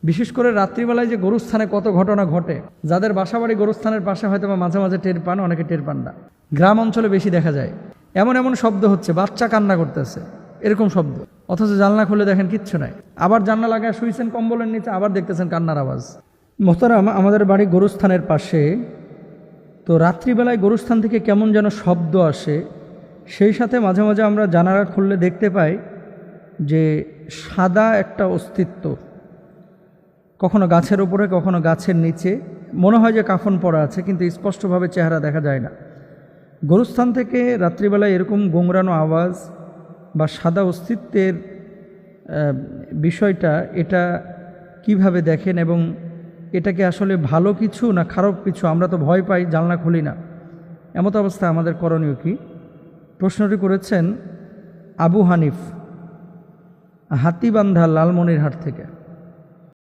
বিশেষ করে রাত্রিবেলায় যে গরুস্থানে কত ঘটনা ঘটে, যাদের বাসাবাড়ি গরুস্থানের পাশে হয়তো বা মাঝে মাঝে টের পান, অনেকে টের পান না। গ্রাম অঞ্চলে বেশি দেখা যায়। এমন এমন শব্দ হচ্ছে, বাচ্চা কান্না করতেছে, এরকম শব্দ, অথচ জানলা খুলে দেখেন কিচ্ছু নাই। আবার জানলা লাগায় শুয়েছেন কম্বলের নিচে, আবার দেখতেছেন কান্নার আওয়াজ। মোহতারাম, আমাদের বাড়ি গরুস্থানের পাশে, তো রাত্রিবেলায় গরুস্থান থেকে কেমন যেন শব্দ আসে। সেই সাথে মাঝে মাঝে আমরা জানালা খুললে দেখতে পাই যে সাদা একটা অস্তিত্ব, কখনো গাছের উপরে কখনো গাছের নিচে, মনে হয় যে কাফন পরা আছে, কিন্তু স্পষ্টভাবে চেহারা দেখা যায় না। গরুস্থান থেকে রাত্রিবেলায় এরকম গোংরানো আওয়াজ বা সাদা অস্তিত্বের বিষয়টা, এটা কিভাবে দেখেন এবং এটা কি আসলে ভালো কিছু না খারাপ কিছু? আমরা তো ভয় পাই, জানলা খুলি না। এমত অবস্থা আমাদের করণীয় কি? প্রশ্নটি করেছেন আবু হানিফ, হাতিবান্ধা, লালমনিরহাট থেকে।